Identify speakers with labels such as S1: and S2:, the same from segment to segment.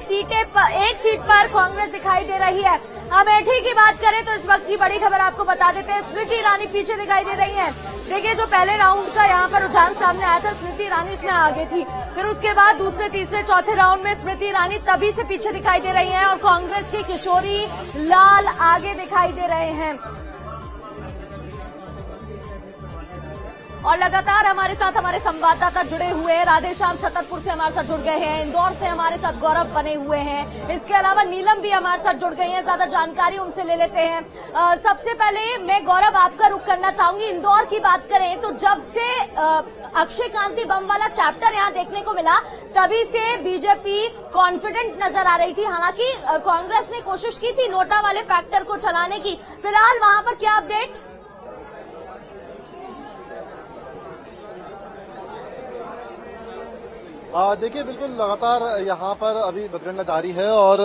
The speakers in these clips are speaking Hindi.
S1: एक सीट पर कांग्रेस दिखाई दे रही है। अमेठी की बात करें तो इस वक्त की बड़ी खबर आपको बता देते हैं, स्मृति ईरानी पीछे दिखाई दे रही हैं। देखिए, जो पहले राउंड का यहाँ पर रुझान सामने आया था, स्मृति ईरानी इसमें आगे थी। फिर उसके बाद दूसरे, तीसरे, चौथे राउंड में स्मृति ईरानी तभी से पीछे दिखाई दे रही हैं और कांग्रेस की किशोरी लाल आगे दिखाई दे रहे हैं। और लगातार हमारे साथ हमारे संवाददाता जुड़े हुए हैं। राधेश्याम छतरपुर से हमारे साथ जुड़ गए हैं, इंदौर से हमारे साथ गौरव बने हुए हैं, इसके अलावा नीलम भी हमारे साथ जुड़ गई हैं। ज्यादा जानकारी उनसे ले लेते हैं। सबसे पहले मैं गौरव आपका रुख करना चाहूंगी। इंदौर की बात करें तो जब से अक्षय कांति बम वाला चैप्टर यहाँ देखने को मिला, तभी से बीजेपी कॉन्फिडेंट नजर आ रही थी। हालांकि कांग्रेस ने कोशिश की थी नोटा वाले फैक्टर को चलाने की। फिलहाल वहां पर क्या अपडेट?
S2: देखिए, बिल्कुल लगातार यहाँ पर अभी मतगणना जारी है और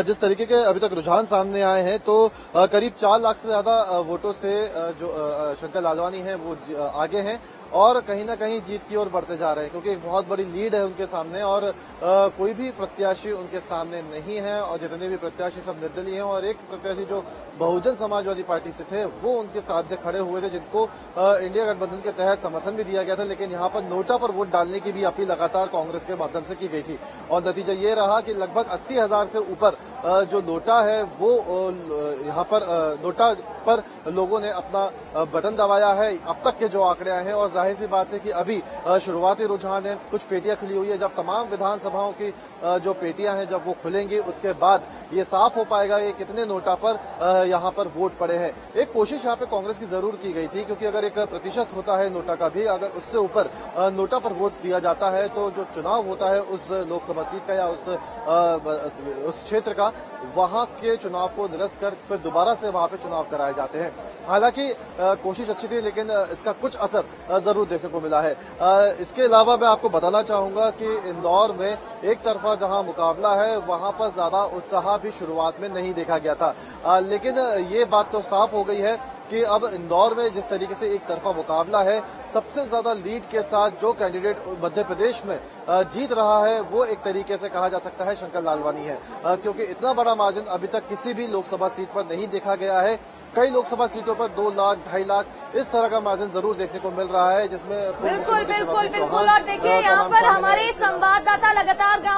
S2: जिस तरीके के अभी तक रुझान सामने आए हैं तो करीब 4 लाख से ज्यादा वोटों से जो शंकर लालवानी हैं वो आगे हैं और कहीं ना कहीं जीत की ओर बढ़ते जा रहे हैं, क्योंकि एक बहुत बड़ी लीड है उनके सामने और कोई भी प्रत्याशी उनके सामने नहीं है और जितने भी प्रत्याशी सब निर्दलीय हैं और एक प्रत्याशी जो बहुजन समाजवादी पार्टी से थे वो उनके सामने खड़े हुए थे, जिनको इंडिया गठबंधन के तहत समर्थन भी दिया गया था। लेकिन यहाँ पर नोटा पर वोट डालने की भी अपील लगातार कांग्रेस के माध्यम से की गई थी और नतीजा ये रहा कि लगभग 80,000 से ऊपर जो नोटा है वो यहाँ पर नोटा पर लोगों ने अपना बटन दबाया है। अब तक के जो आंकड़े आए हैं और जाहिर सी बात है कि अभी शुरुआती रुझान है, कुछ पेटियां खुली हुई है। जब तमाम विधानसभाओं की जो पेटियां हैं जब वो खुलेंगी उसके बाद ये साफ हो पाएगा कि कितने नोटा पर यहाँ पर वोट पड़े हैं। एक कोशिश यहाँ पे कांग्रेस की जरूर की गई थी, क्योंकि अगर एक प्रतिशत होता है नोटा का भी, अगर उससे ऊपर नोटा पर वोट दिया जाता है तो जो चुनाव होता है उस लोकसभा सीट का या उस क्षेत्र का, वहां के चुनाव को निरस्त कर फिर दोबारा से वहां पे चुनाव कराए जाते हैं। हालांकि कोशिश अच्छी थी लेकिन इसका कुछ असर जरूर देखने को मिला है। इसके अलावा मैं आपको बताना चाहूंगा कि इंदौर में एक तरफा जहां मुकाबला है वहां पर ज्यादा उत्साह भी शुरुआत में नहीं देखा गया था, लेकिन ये बात तो साफ हो गई है कि अब इंदौर में जिस तरीके से एक तरफा मुकाबला है, सबसे ज्यादा लीड के साथ जो कैंडिडेट मध्य प्रदेश में जीत रहा है वो एक तरीके से कहा जा सकता है शंकर लालवानी है, क्योंकि इतना बड़ा मार्जिन अभी तक किसी भी लोकसभा सीट पर नहीं देखा गया है। कई लोकसभा सीटों पर 2 लाख 2.5 लाख इस तरह का मार्जिन जरूर देखने को मिल रहा है, जिसमें
S1: बिल्कुल। और देखिए, यहाँ पर हमारे संवाददाता लगातार गाँव